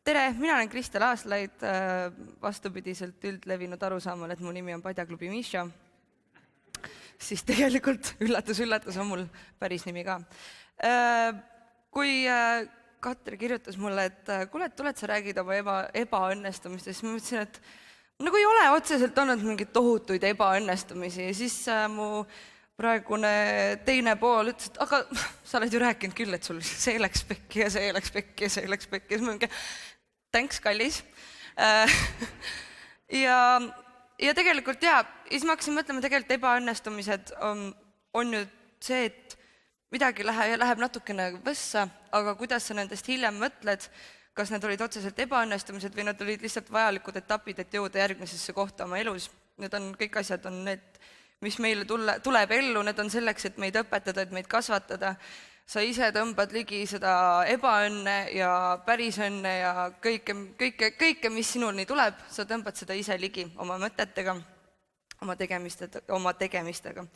Tere, mina olen Kristel Aaslaid, vastupidiselt üldlevinud arusaamal, et mu nimi on Padjaklubi Misha. Siis tegelikult üllatus on mul päris nimi ka. Kui Katri kirjutas mulle, et kuule, tuled sa räägid oma ebaõnnestumistest, siis ma mõtlesin, et nagu ei ole otseselt olnud mingeid tohutuid ebaõnnestumisi. Ja siis mu praegune teine pool ütles, et aga sa oled ju rääkinud küll, et sul see läks pekki ja see läks pekki ja see läks pekki. Ja siis ma mingi, thanks, kallis. Ja tegelikult siis ma hakkasin mõtlema, tegelikult ebaõnnestumised on ju see, et midagi läheb natukene võssa, aga kuidas sa nendest hiljem mõtled, kas need olid otseselt ebaõnnestumised või nad olid lihtsalt vajalikud etapid, et jõuda järgmisesse kohta oma elus. Need on kõik asjad, on need, mis meile tuleb ellu, need on selleks, et meid õpetada, et meid kasvatada. Sa ise tõmbad ligi seda ebaõnne ja päris õnne ja kõike, mis sinuni tuleb, sa tõmbad seda ise ligi oma mõtetega, oma tegemistega.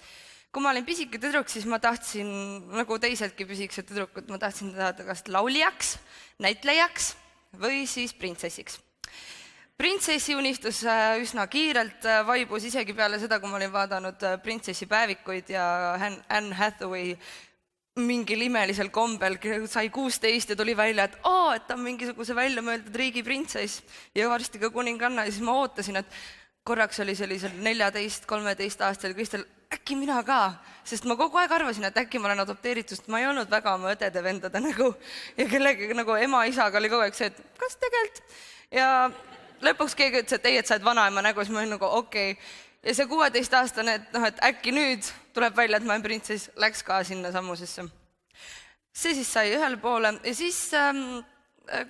Kui ma olin pisike tüdruk, siis ma tahtsin, nagu teisedki pisikesed tüdrukud, ma tahtsin tahada kas lauljaks, näitlejaks või siis printsessiks. Printsessi unistus üsna kiirelt vaibus isegi peale seda, kui ma olin vaadanud printsessi päevikuid ja Anne Hathaway mingil imelisel kombel sai 16 ja tuli välja, et ta on mingisuguse välja mõeldud riigi printsess ja varsti ka kuninganna. Ja siis ma ootasin, et korraks oli sellisel 14-13 aastal Kristel, äkki mina ka, sest ma kogu aeg arvasin, et äkki ma olen adopteeritud, ma ei olnud väga oma õdede vendade nägu ja kellegi nagu ema-isaga oli kogu aeg see, et kas tegelikult. Ja lõpuks keegi ütles, et ei, et sa oled vanaema nägu, siis ma olin nagu okei. Ja see 16-aastane, et äkki nüüd tuleb välja, et ma olen printsess, läks ka sinna sammusesse. See siis sai ühele poole ja siis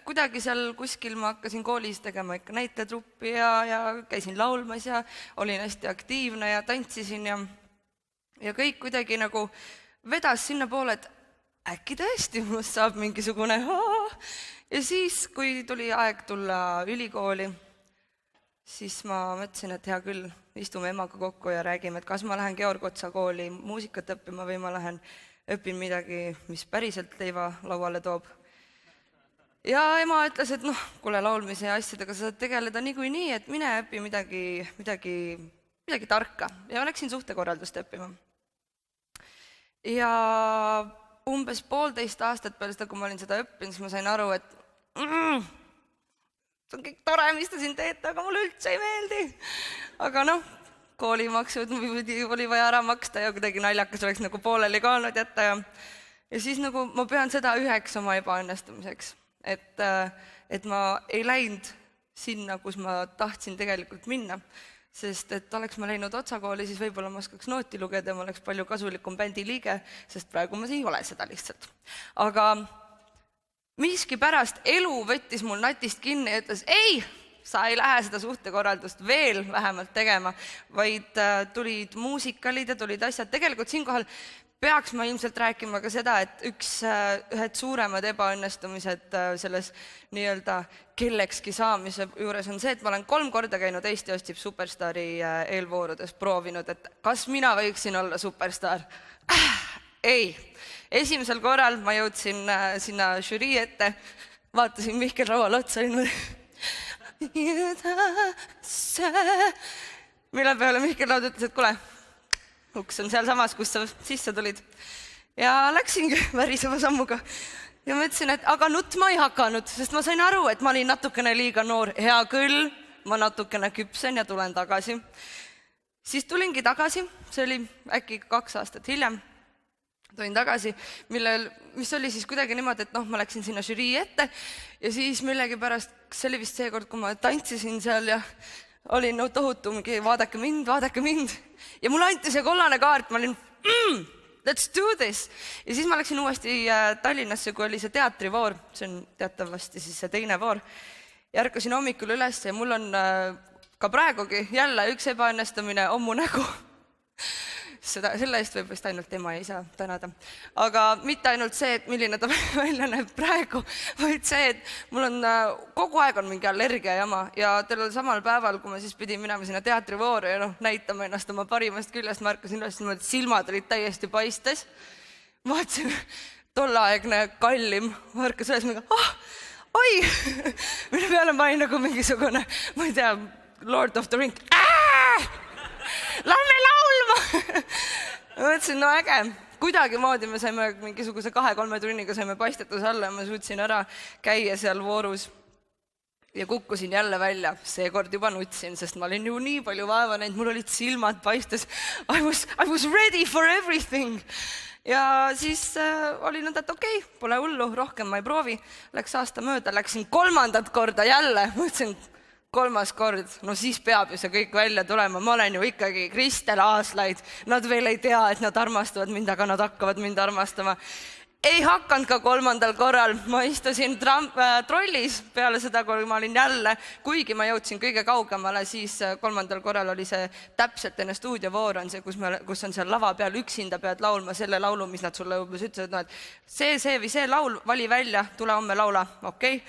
kuidagi seal kuskil ma hakkasin koolis tegema ikka näitetruppi ja käisin laulmas ja olin hästi aktiivne ja tantsisin ja kõik kuidagi nagu vedas sinna poole, et äkki tõesti must saab mingisugune. Ja siis, kui tuli aeg tulla ülikooli, siis ma mõtlesin, et hea küll, istume emaga kokku ja räägime, et kas ma lähen Georg Otsa kooli muusikat õppima või ma lähen õpin midagi, mis päriselt leiva lauale toob. Ja ema ütles, et kuule, laulmise ja asjadega sa saad tegeleda niikuinii, et mine õpi midagi tarka ja ma läksin suhtekorraldust õppima. Ja umbes 1,5 aastat peale seda, kui ma olin seda õppinud, siis ma sain aru, et see on kõik tore, mis te siin teete, aga mulle üldse ei meeldi. Aga koolimaksud oli vaja ära maksta ja kuidagi naljakas oleks nagu pooleli ka olnud jätta. Ja siis nagu ma pean seda üheks oma ebaõnnestumiseks, et ma ei läinud sinna, kus ma tahtsin tegelikult minna. Sest et oleks ma läinud Otsakooli, siis võib-olla ma oskaks nooti lugeda ja ma oleks palju kasulikum bändi liige, sest praegu ma ei ole seda lihtsalt. Aga miski pärast elu võttis mul natist kinni ja ütles, ei, sa ei lähe seda suhtekorraldust veel vähemalt tegema, vaid tulid muusikalid ja tulid asjad. Tegelikult siinkohal peaks ma ilmselt rääkima ka seda, et ühed suuremad ebaõnnestumised selles nii-öelda kellekski saamise juures on see, et ma olen 3 korda käinud Eesti Ostib Superstari eelvoorudes proovinud, et kas mina võiksin olla superstar? Ei. Esimesel korral ma jõudsin sinna žürii ette, vaatasin Mihkel Raual otsa, mille peale Mihkel Raud ütles, et kuule, uks on seal samas, kus sa sisse tulid. Ja läksingi väriseva sammuga ja mõtlesin, et aga nutma ei hakanud, sest ma sain aru, et ma olin natukene liiga noor. Hea küll, ma natukene küpsen ja tulen tagasi. Siis tulingi tagasi, see oli äkki 2 aastat hiljem. Tulin tagasi, mis oli siis kuidagi niimoodi, et ma läksin sinna žürii ette ja siis millegi pärast, see oli vist seekord, kui ma tantsisin seal ja olin tohutu mingi vaadake mind ja mulle anti see kollane kaart, ma olin let's do this ja siis ma läksin uuesti Tallinnasse, kui oli see teatrivoor, see on teatavasti siis see teine voor ja ärkasin hommikul üles ja mul on ka praegugi jälle üks ebaõnnestumine on mu nägu. Selle eest võib vist ainult ema ja isa tänada. Aga mitte ainult see, et milline ta välja näeb praegu, vaid see, et mul on kogu aeg on mingi allergia jama ja sellel samal päeval, kui ma siis pidin minema sinna teatrivooru ja näitama ennast oma parimast küljest, ma ärkasin üles niimoodi, et silmad olid täiesti paistes. Ma vaatasin tolleaegne kallim, ma ärkas üles mingi, oi, mille peale ma olin nagu mingisugune, ma ei tea, Lord of the Ring. Lähme laulma! Ma mõtlesin, no äge. Kuidagi moodi me saime mingisuguse 2-3 tunniga saime paistetuse alla ja ma suutsin ära käia seal voorus. Ja kukkusin jälle välja, seekord juba nutsin, sest ma olin ju nii palju vaeva näinud, mul olid silmad paistes. I was ready for everything. Ja siis oli nõnda, et okei, pole hullu, rohkem ma ei proovi. Läks aasta mööda, läksin 3. korda jälle. Mõtlesin, 3. kord, no siis peab ju see kõik välja tulema. Ma olen ju ikkagi Kristel Aaslaid. Nad veel ei tea, et nad armastavad mind, aga nad hakkavad mind armastama. Ei hakanud ka 3. korral. Ma istusin trollis peale seda, kui ma olin jälle, kuigi ma jõudsin kõige kaugemale, siis 3. korral oli see täpselt enne stuudiovoor on see, kus on seal lava peal üksinda pead laulma selle laulu, mis nad sulle ütlesid, no, et see või see laul, vali välja, tule homme laula, okei.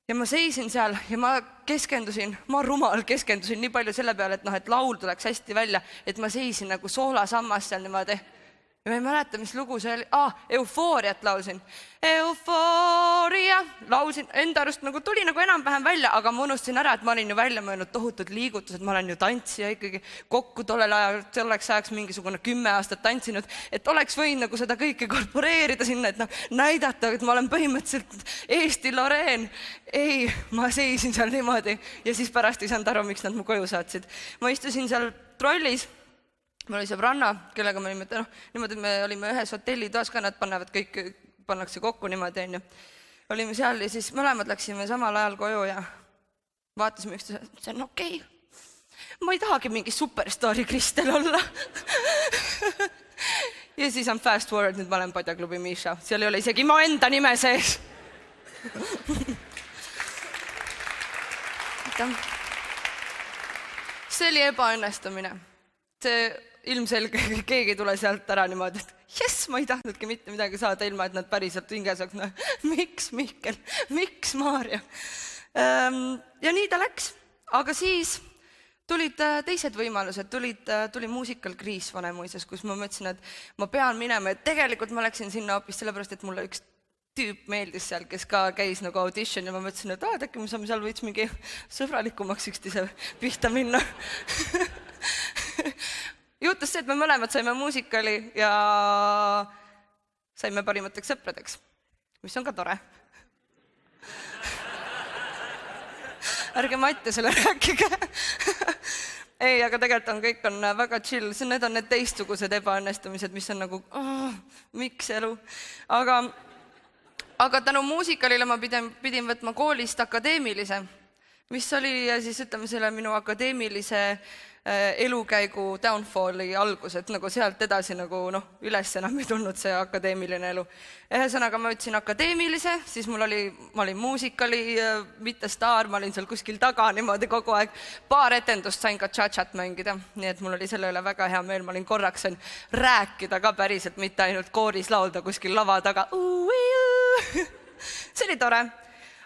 Ja ma seisin seal ja ma keskendusin, ma rumal keskendusin nii palju selle peale, et laul tuleks hästi välja, et ma seisin nagu soolasammas seal niimoodi. Ja ma ei mäleta, mis lugu see oli. Eufooriat laulsin. Eufooria. Laulsin enda arust, nagu tuli nagu enam-vähem välja, aga ma unustasin ära, et ma olin ju välja mõelnud tohutud liigutused. Ma olen ju tantsija ikkagi kokku selleks ajaks mingisugune 10 aastat tantsinud, et oleks võinud nagu seda kõike korporeerida sinna, et näidata, et ma olen põhimõtteliselt Eesti Loreen. Ei, ma seisin seal niimoodi ja siis pärast ei saanud aru, miks nad mu koju saatsid. Ma istusin seal trollis. Mul oli sõbranna, kellega me olime, niimoodi, et me olime ühes hotellitoas ka, nad pannakse kokku niimoodi, on ju. Olime seal ja siis mõlemad läksime samal ajal koju ja vaatasime üksteise, see on okei. Ma ei tahagi mingi superstaari Kristel olla. Ja siis on fast forward, nüüd ma olen Padjaklubi Miša. Seal ei ole isegi ma enda nime sees. See oli ebaõnnestumine. See ilmselge keegi tule sealt ära niimoodi, et jess, ma ei tahtnudki mitte midagi saada ilma, et nad päriselt hinges oleks. Miks Mihkel? Miks Maarja? Ja nii ta läks. Aga siis tulid teised võimalused. Tuli Musical Grease Vanemuises, kus ma mõtlesin, et ma pean minema. Ja tegelikult ma läksin sinna hoopis sellepärast, et mulle üks tüüp meeldis seal, kes ka käis nagu audition ja ma mõtlesin, et äkki me saame seal võiks mingi sõbralikumaks üksteise pihta minna. Juhtus see, et me mõlemad saime muusikali ja saime parimateks sõpradeks, mis on ka tore. Ärge Mattiasele rääkige. Ei, aga tegelikult kõik on väga chill. Need on need teistsugused ebaõnnestumised, mis on nagu, miks elu. Aga tänu muusikalile ma pidin võtma koolist akadeemilise, mis oli siis, ütleme, selle minu akadeemilise elukäigu downfalli algus, et nagu sealt edasi nagu üles enam ei tulnud see akadeemiline elu. Ühesõnaga ma võtsin akadeemilise, siis ma olin muusikali, mitte staar, ma olin seal kuskil taga niimoodi kogu aeg. Paar etendust sain ka tšatšat mängida, nii et mul oli selle üle väga hea meel, ma olin korraks sain rääkida ka päriselt, mitte ainult kooris laulda kuskil lava taga. See oli tore.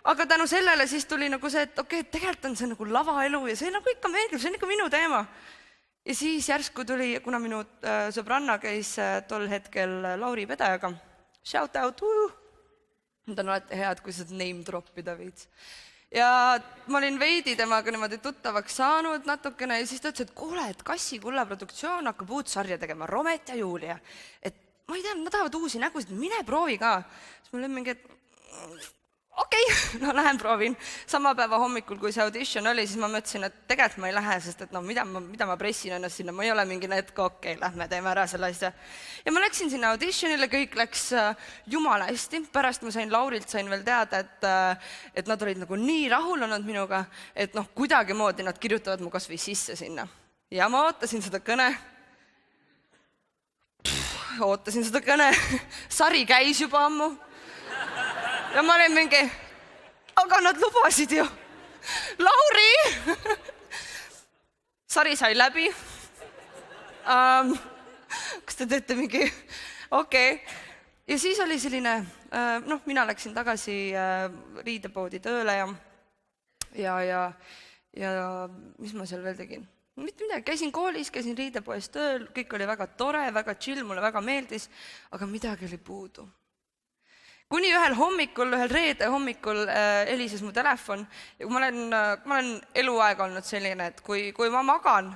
Aga tänu sellele siis tuli nagu see, et okei, tegelikult on see nagu lavaelu ja see nagu ikka meeldib, see on ikka minu teema. Ja siis järsku tuli, kuna minu sõbranna käis tol hetkel Lauri Pedajaga, shout out, need on alati head, kui seda name droppida veits. Ja ma olin veidi temaga niimoodi tuttavaks saanud natukene ja siis ta ütles, et kuule, et Kassikulla produktsioon hakkab uut sarja tegema, Romet ja Julia. Et ma ei tea, nad tahavad uusi nägusid, mine proovi ka. Siis mul oli mingi, et okei, no lähen proovin. Sama päeva hommikul, kui see audition oli, siis ma mõtlesin, et tegelikult ma ei lähe, sest et mida ma pressin ennast sinna, ma ei ole mingi netko, okei, lähme teeme ära selle asja. Ja ma läksin sinna auditionile, kõik läks jumala hästi. Pärast ma sain Laurilt veel teada, et nad olid nagu nii rahul olnud minuga, et kuidagi moodi nad kirjutavad mu kas või sisse sinna. Ja ma ootasin seda kõne. Sari käis juba ammu. Ja ma olin mingi, aga nad lubasid ju. Lauri! Sari sai läbi. Kas te teete mingi? Okei. Ja siis oli selline, mina läksin tagasi riidepoodi tööle ja mis ma seal veel tegin? Mitte midagi, käisin koolis, käisin riidepoes tööl, kõik oli väga tore, väga chill, mulle väga meeldis, aga midagi oli puudu. kuni ühel reede hommikul helises mu telefon ja kui ma olen eluaeg olnud selline, et kui ma magan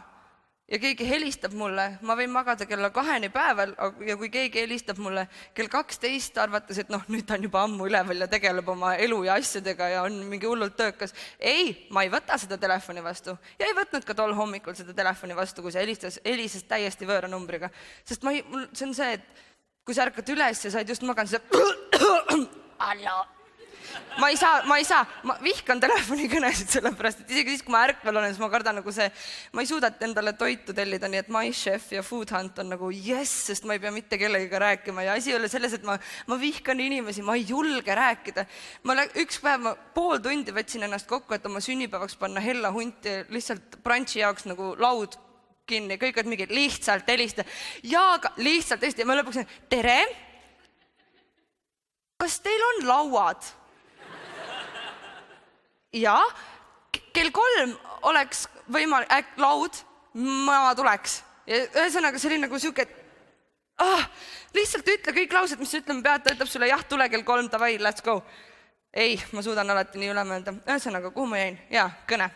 ja keegi helistab mulle, ma võin magada kella 2 päeval ja kui keegi helistab mulle kell 12, arvates, et nüüd ta on juba ammu üleval ja tegeleb oma elu ja asjadega ja on mingi hullult töökas. Ei, ma ei võta seda telefoni vastu ja ei võtnud ka tol hommikul seda telefoni vastu, kui see helises täiesti võõra numbriga. Sest see on see, et kui sa ärkad üles ja said just maganud, Allo. Ma ei saa, ma vihkan telefonikõnesid sellepärast, et isegi siis, kui ma ärkvel olen, siis ma kardan ma ei suuda endale toitu tellida, nii et MyChef ja Food Hunt on sest ma ei pea mitte kellegiga rääkima ja asi ei ole selles, et ma vihkan inimesi, ma ei julge rääkida. Üks päev ma pool tundi võtsin ennast kokku, et oma sünnipäevaks panna Hella hunti lihtsalt brunchi jaoks laud kinni, kõik on mingi lihtsalt helista ja lihtsalt helista ja ma lõpuks tere, kas teil on lauad? Ja kell 3 oleks võimalik laud, ma tuleks. Ja ühesõnaga see oli siuke, et lihtsalt ütle kõik laused, mis ütleme pead, ta ütleb sulle jah, tule kell 3, davai, let's go. Ei, ma suudan alati nii üle mõelda. Ühesõnaga, kuhu ma jäin? Jaa, kõne.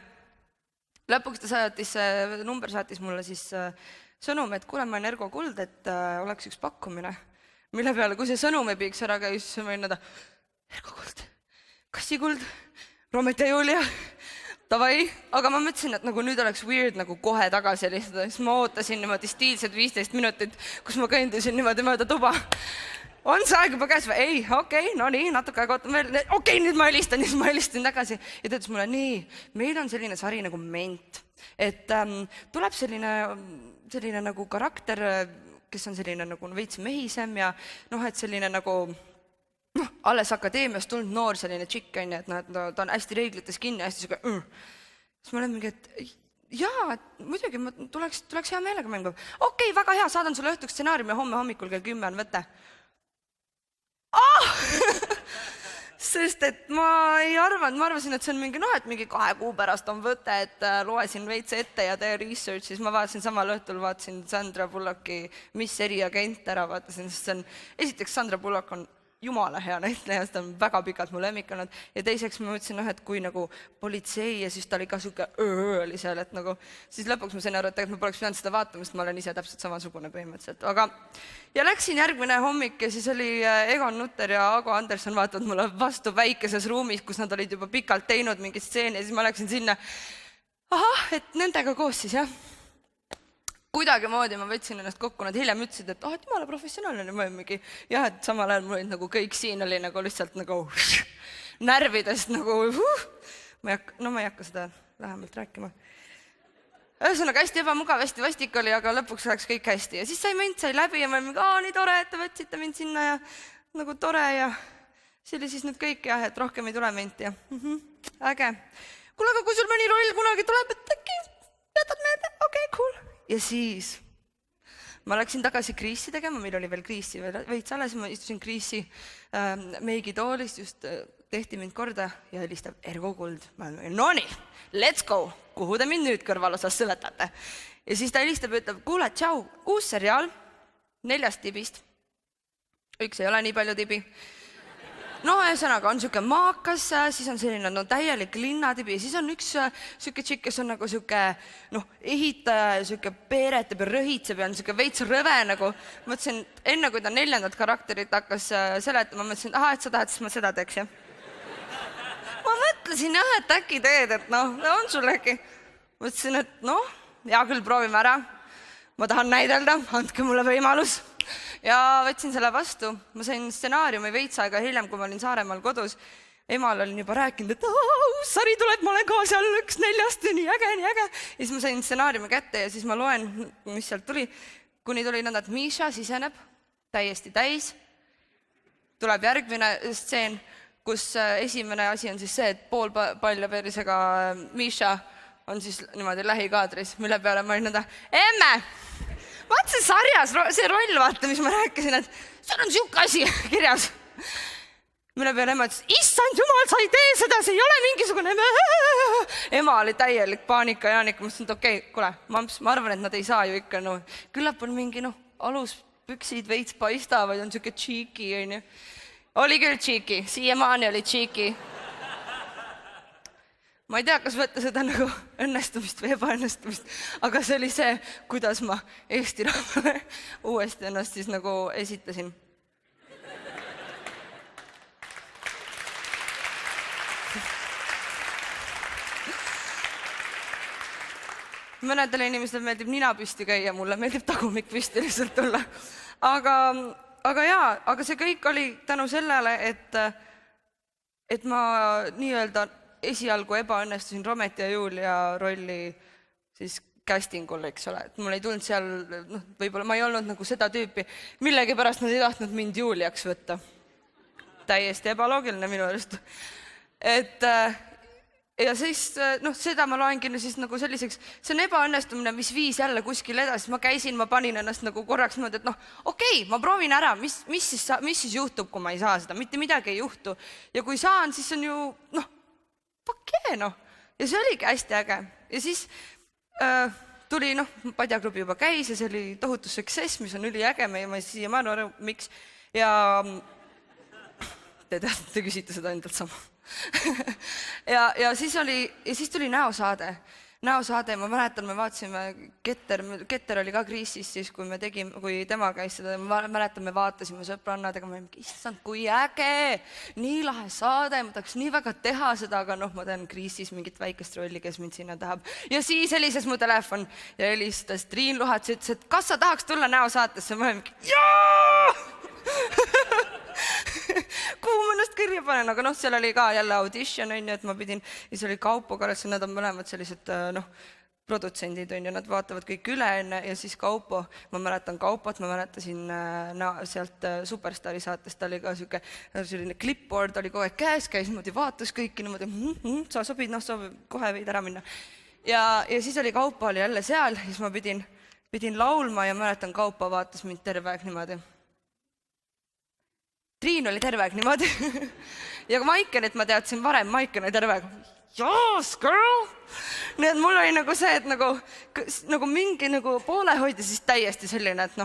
Lõpuks number saatis mulle siis sõnum, et kuule, ma olen Ergo Kuld, et oleks üks pakkumine. Mille peale, kui see sõnum ei piiks ära käis, siis ma võin Ergo Kuld, Kassi Kuld, Romet ja Julia, davai. Aga ma mõtlesin, et nüüd oleks weird kohe tagasi helistada. Siis ma ootasin niimoodi stiilsed 15 minutit, kus ma kõndisin niimoodi mööda tuba. On see aeg juba käes või? Ei, okei, no nii, natuke aega ootan veel. Okei, nüüd ma helistan, siis ma helistasin tagasi. Ja ta ütles mulle, nii, meil on selline sari nagu Ment. Et tuleb selline karakter, kes on selline veits mehisem ja et selline alles akadeemiast tulnud noor selline tšikk, et ta on hästi reeglites kinni, hästi siuke Siis ma olen mingi, et jaa, muidugi tuleks hea meelega mängu. Okei, väga hea, saadan sulle õhtuks stsenaariumi homme hommikul kell 10 võtte. Sest et ma arvasin, et see on mingi 2 kuu pärast on võte, et loesin veits ette ja tee research, siis ma samal õhtul vaatasin Sandra Bullocki Mis eriagent ära, vaatasin, sest see on, esiteks Sandra Bullock on jumala hea näitleja, seda on väga pikalt mu lemmik olnud ja teiseks ma mõtlesin, et kui politsei ja siis ta oli ka siuke oli seal, et siis lõpuks ma sain aru, et ma poleks pidanud seda vaatama, sest ma olen ise täpselt samasugune põhimõtteliselt, aga ja läksin järgmine hommik ja siis oli Egon Nutter ja Ago Anderson vaatavad mulle vastu väikeses ruumis, kus nad olid juba pikalt teinud mingi stseeni ja siis ma läksin sinna, et nendega koos siis, jah. Kuidagi moodi ma võtsin ennast kokku, nad hiljem ütlesid, et jumala professionaalne, ma mingi, jah, et samal ajal mul olid kõik siin oli lihtsalt närvidest ma ei hakka seda lähemalt rääkima. Ühesõnaga hästi ebamugav, hästi vastik oli, aga lõpuks läks kõik hästi ja siis Ment sai läbi ja ma olin mingi, nii tore, et te võtsite mind sinna ja tore ja see oli siis nüüd kõik jah, et rohkem ei tule Menti ja äge. Kuule, aga kui sul mõni roll kunagi tuleb, et äkki jätad meelde, okei, cool. Ja siis ma läksin tagasi Kriisi tegema, meil oli veel Kriisi veits alles, ma istusin Kriisi meigitoolis, just tehti mind korda ja helistab Ergo Kuld. Ma olen, no nii, let's go, kuhu te mind nüüd kõrvalosas võtate? Ja siis ta helistab ja ütleb, kuule, tšau, uus seriaal 4 tibist. Üks ei ole nii palju tibi. No ühesõnaga on siuke maakas, siis on selline täielik linnatibi ja siis on üks siuke tšikk, kes on siuke ehitaja ja siuke peeretab ja rõhitseb ja on siuke veits rõve Mõtlesin, enne kui ta 4. karakterit hakkas seletama, mõtlesin, et sa tahad, siis ma seda teeks, jah. Ma mõtlesin jah, et äkki teed, et on sul äkki. Mõtlesin, et hea küll, proovime ära. Ma tahan näidelda, andke mulle võimalus. Ja võtsin selle vastu, ma sain stsenaariumi veits aega hiljem, kui ma olin Saaremaal kodus. Emal olin juba rääkinud, et uus sari tuleb, ma olen ka seal 1 4 nii äge. Ja siis ma sain stsenaariumi kätte ja siis ma loen, mis sealt tuli. Kuni tuli nõnda, et Misha siseneb täiesti täis. Tuleb järgmine stseen, kus esimene asi on siis see, et pool palja verisega Misha on siis niimoodi lähikaadris, mille peale ma olin nõnda, emme! Vaat see sarjas, see roll, vaata, mis ma rääkisin, et seal on siuke asi kirjas. Mille peale ema ütles, issand jumal, sa ei tee seda, see ei ole mingisugune... Ema oli täielik paanika ja ma ütlesin, et okei, kuule, ma arvan, et nad ei saa ju ikka, küllap on mingi aluspüksid veits paistavad, on siuke cheeky, on ju. Oli küll cheeky, siiamaani oli cheeky. Ma ei tea, kas võtta seda nagu õnnestumist või ebaõnnestumist, aga see oli see, kuidas ma Eesti rahvale uuesti ennast siis nagu esitasin. Mõnedele inimestele meeldib nina püsti käia, mulle meeldib tagumik püsti lihtsalt tulla. Aga see kõik oli tänu sellele, et ma nii-öelda esialgu ebaõnnestusin Rometi ja Julia rolli siis castingul, eks ole. Et mul ei tulnud seal, võib-olla ma ei olnud nagu seda tüüpi, millegi pärast nad ei tahtnud mind Juliaks võtta. Täiesti ebaloogiline minu arust. Ja siis, seda ma loengi siis nagu selliseks, see on ebaõnnestumine, mis viis jälle kuskil edasi. Ma käisin, ma panin ennast nagu korraks niimoodi, et okei, ma proovin ära, mis siis juhtub, kui ma ei saa seda, mitte midagi ei juhtu. Ja kui saan, siis on ju, ja see oligi hästi äge. Ja siis tuli, Padjaklubi juba käis ja see oli tohutu success, mis on üliäge, ma ei siia ma aru, miks. Ja te küsite seda endalt sama. ja siis tuli näosaade. Näosaade, ma mäletan, me vaatasime, Keter oli ka kriisis siis, kui tema käis seda, ma mäletan, me vaatasime sõbrannadega, ma olin, issand, kui äge, nii lahe saade, ma tahaks nii väga teha seda, aga ma tean kriisis mingit väikest rolli, kes mind sinna tahab. Ja siis helises mu telefon ja helistas Triin Luhats ja ütles, et kas sa tahaks tulla näosaatesse? Ma olin, jaa! Kuhu ma ennast kirja panen, aga seal oli ka jälle audition, et ma pidin, ja see oli Kaupo Karlsson, nad on mõlemad sellised produtsendid, nad vaatavad kõik üle enne ja siis Kaupo, ma mäletan Kaupot, ma mäletasin sealt Superstaari saatest, ta oli ka selline clipboard, oli kogu aeg käes niimoodi, vaatas kõiki niimoodi, sa sobid, kohe võid ära minna. Ja siis oli Kaupo oli jälle seal, siis ma pidin laulma ja mäletan, Kaupo vaatas mind terve aeg niimoodi. Triin oli terve aeg niimoodi. Ja Maikenit ma teadsin varem, Maiken oli terve aeg. Yes, girl! Nii et mul oli nagu see, et nagu mingi poolehoidja siis täiesti selline, et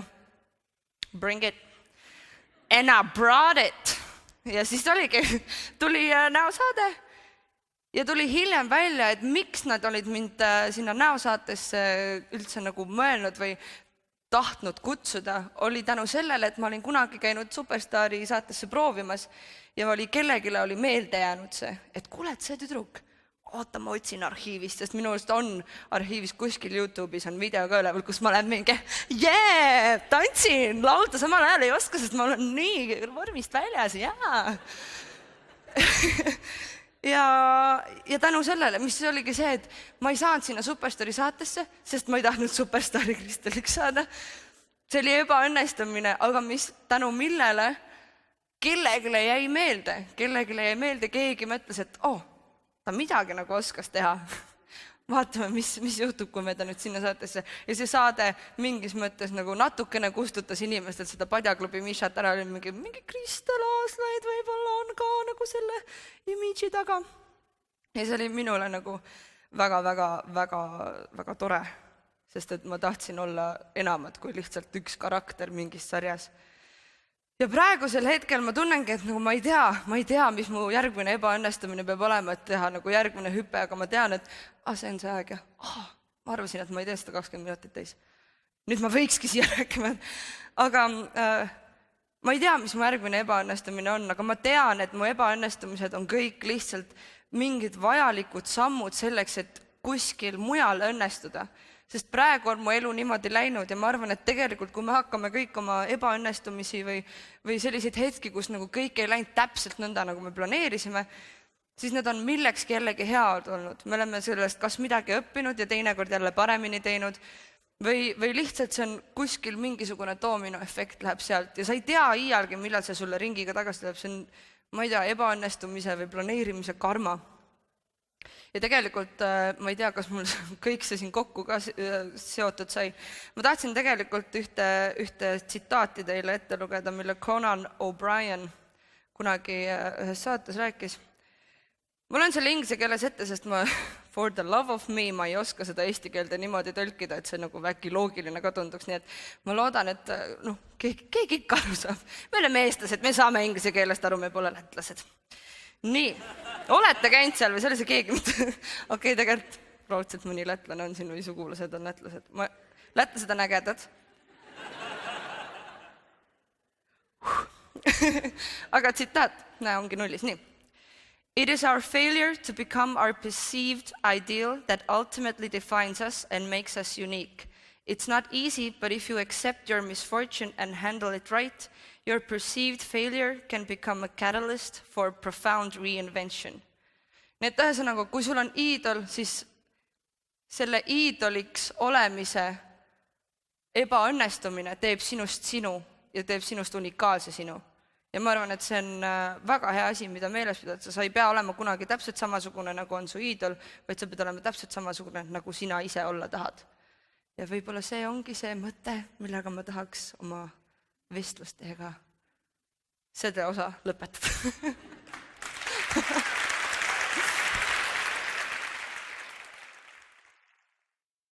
bring it. And I brought it. Ja siis tuli näosaade. Ja tuli hiljem välja, et miks nad olid mind sinna näosaatesse üldse nagu mõelnud või tahtnud kutsuda, oli tänu sellele, et ma olin kunagi käinud Superstaari saatesse proovimas ja kellegile oli meelde jäänud see, et kuule, et see tüdruk, oota, ma otsin arhiivist, sest minu arust on arhiivis kuskil YouTube'is on video ka üleval, kus ma olen mingi, tantsin, laulda samal ajal ei oska, sest ma olen nii vormist väljas, Ja tänu sellele, mis oligi see, et ma ei saanud sinna Superstaari saatesse, sest ma ei tahtnud Superstaari Kristeliks saada. See oli ebaõnnestumine, aga tänu millele kellegile jäi meelde, keegi mõtles, et ta midagi nagu oskas teha. Vaatame, mis juhtub, kui me ta nüüd sinna saatesse. Ja see saade mingis mõttes nagu natukene kustutas inimestelt seda Padjaklubi Mishat ära, oli mingi Kristel Aaslaid võib-olla on ka nagu selle imidži taga. Ja see oli minule nagu väga tore, sest et ma tahtsin olla enamat kui lihtsalt üks karakter mingis sarjas. Ja praegusel hetkel ma tunnengi, et ma ei tea, mis mu järgmine ebaõnnestumine peab olema, et teha nagu järgmine hüpe, aga ma tean, et see on see aeg ja ma arvasin, et ma ei tee seda 20 minutit täis. Nüüd ma võikski siia rääkima, aga ma ei tea, mis mu järgmine ebaõnnestumine on, aga ma tean, et mu ebaõnnestumised on kõik lihtsalt mingid vajalikud sammud selleks, et kuskil mujal õnnestuda. Sest praegu on mu elu niimoodi läinud ja ma arvan, et tegelikult kui me hakkame kõik oma ebaõnnestumisi või selliseid hetki, kus nagu kõik ei läinud täpselt nõnda, nagu me planeerisime, siis need on millekski jällegi head olnud. Me oleme sellest kas midagi õppinud ja teinekord jälle paremini teinud või lihtsalt see on kuskil mingisugune doominoefekt läheb sealt ja sa ei tea iialgi, millal see sulle ringiga tagasi läheb. See on, ma ei tea, ebaõnnestumise või planeerimise karma. Ja tegelikult ma ei tea, kas mul kõik see siin kokku ka seotud sai. Ma tahtsin tegelikult ühte tsitaati teile ette lugeda, mille Conan O'Brien kunagi ühes saates rääkis. Mul on selle inglise keeles ette, sest ma for the love of me, ma ei oska seda eesti keelde niimoodi tõlkida, et see nagu vähki loogiline ka tunduks, nii et ma loodan, et keegi ikka aru saab. Me oleme eestlased, me saame inglise keelest aru, me pole lätlased. Nii, olete käinud seal või see oli see keegi, okei, tegelikult raudselt mõni lätlane on siin või sugulased on lätlased. Lätlased on ägedad. Aga tsitaat, ongi nullis, nii. It is our failure to become our perceived ideal that ultimately defines us and makes us unique. It's not easy, but if you accept your misfortune and handle it right, your perceived failure can become a catalyst for profound reinvention. Nii et ühesõnaga, kui sul on iidol, siis selle iidoliks olemise ebaõnnestumine teeb sinust sinu ja teeb sinust unikaalse sinu. Ja ma arvan, et see on väga hea asi, mida meeles pidada. Sa ei pea olema kunagi täpselt samasugune, nagu on su iidol, vaid sa pead olema täpselt samasugune, nagu sina ise olla tahad. Ja võib-olla see ongi see mõte, millega ma tahaks oma vestlustega seda osa lõpetada.